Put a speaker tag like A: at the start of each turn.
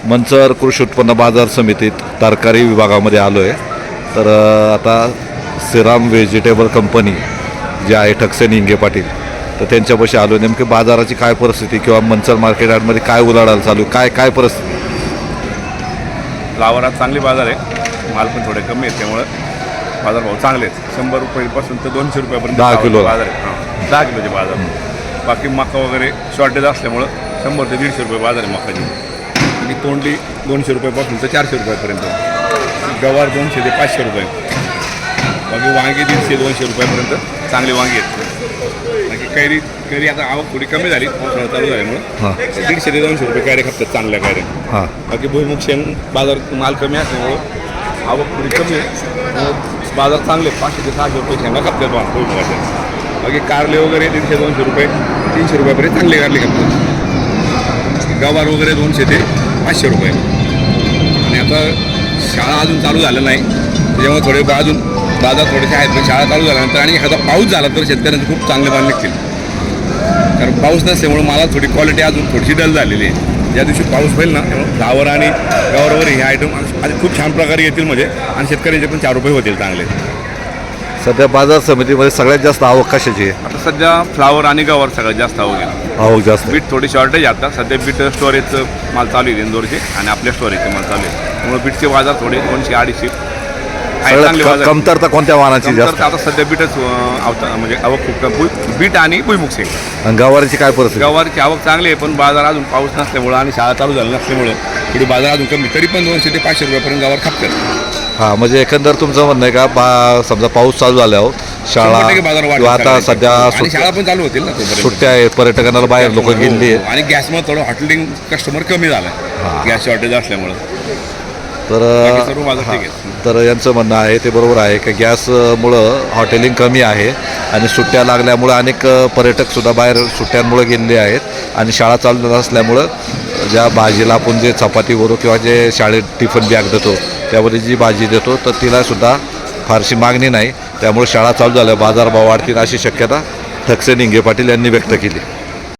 A: मंचर कृषी उत्पन्न बाजार समितीत तरकारी विभागामध्ये आलो आहे। तर आता श्रीराम व्हेजिटेबल कंपनी जी आहे ठकसे निंगे पाटील, तर त्यांच्यापाशी आलो। नेमके बाजाराची काय परिस्थिती किंवा मंचर मार्केट यार्डमध्ये काय उलाढाल चालू आहे, काय परिस्थिती?
B: फ्लावर आज चांगली बाजार आहे, माल पण थोडे कमी आहेत, त्यामुळे बाजार भाव चांगले आहेत। 100 रुपयापासून तर 200 रुपयापर्यंत
A: 10 किलो
B: बाजार आहे। 10 किलोचे बाजार। बाकी मका वगैरे शॉर्टेज असल्यामुळं 100 ते 150 रुपये बाजार आहे मकाची। आणि तोंडली 200 रुपयापासून तर 400 रुपयापर्यंत, गवार 200 ते 500 रुपये, बाकी वांगे 150-200 रुपयापर्यंत चांगले वांगे आहेत। बाकी कैरी आता आवक थोडी कमी झाली, पावसाळा चालू झाल्यामुळं 150 ते 200 रुपये कैऱ्या खपतात चांगल्या कैऱ्या। बाकी भुईमुग शेंग बाजार माल कमी असल्यामुळं आवक थोडी कमी आहे, बाजार चांगले 500 ते 600 रुपये शेंगा खपतात भुईमुगाच्या। बाकी कारले वगैरे 150-200 रुपये 300 रुपयापर्यंत चांगले कारले खपतात। गवार वगैरे 200 ते 500 रुपये। आणि आता शाळा अजून चालू झालं नाही, त्याच्यामुळे थोडे अजून बाजार थोडेसे आहेत, पण शाळा चालू झाल्यानंतर आणि एखादा पाऊस झाला तर शेतकऱ्यांचे खूप चांगले माल निघतील। कारण पाऊस नसल्यामुळे मला थोडी क्वालिटी अजून थोडीशी डल झालेली आहे। ज्या दिवशी पाऊस होईल ना, त्यामुळे फ्लावर आणि गवारवर हे आयटम आज खूप छान प्रकारे येतील म्हणजे, आणि शेतकऱ्यांचे पण 4 रुपये होतील चांगले।
A: सध्या बाजार समितीमध्ये सगळ्यात जास्त आवक कशाची आहे?
B: आता सध्या फ्लावर आणि गवार सगळ्यात जास्त आवक आहे।
A: आवक जास्त।
B: बीट थोडी शॉर्टेज आता सध्या, बीट स्टोरेजचं माल चालू आहे इंदोरचे, आणि आपल्या स्टोरेजचे माल चालू आहे, त्यामुळे बीटचे बाजार थोडे 200-250 चांगले बाजार।
A: कमतरता कोणत्या वाहनाची जास्त?
B: आता सध्या बीटच म्हणजे आवक खूप, बीट आणि भुईमुग शेंग।
A: आणि गवारीची काय परिस्थिती?
B: गवारची आवक चांगली आहे, पण बाजार अजून पाऊस नसल्यामुळं आणि शाळा चालू झाली नसल्यामुळं थोडी बाजार अजून कमी, तरी पण 200 ते 500 रुपयापर्यंत गवार खपतात।
A: हां, म्हणजे एकंदर तुमचं म्हणणं आहे का समजा पाऊस चालू झाल्यावर शाळा किंवा आता सध्या
B: शाळा पण चालू होतील ना,
A: सुट्ट्या आहेत, पर्यटकांना बाहेर लोक गेली आहेत,
B: आणि गॅसमुळे थोडं हॉटेलिंग कस्टमर कमी झालं गॅस शॉर्टेज असल्यामुळं।
A: तर यांचं म्हणणं आहे ते बरोबर आहे की गॅसमुळं हॉटेलिंग कमी आहे, आणि सुट्ट्या लागल्यामुळं अनेक पर्यटकसुद्धा बाहेर सुट्ट्यांमुळे गेलेले आहेत, आणि शाळा चालू नसल्यामुळं ज्या भाजीला आपण जे चपाती भरू किंवा जे शाळेत टिफिन बॅग देतो त्यामध्ये जी भाजी देतो तर तिलासुद्धा फारशी मागणी नाही, त्यामुळे शाळा चालू झाल्या बाजारभाव वाढतील अशी शक्यता ठकसे निंगे पाटील यांनी व्यक्त केली।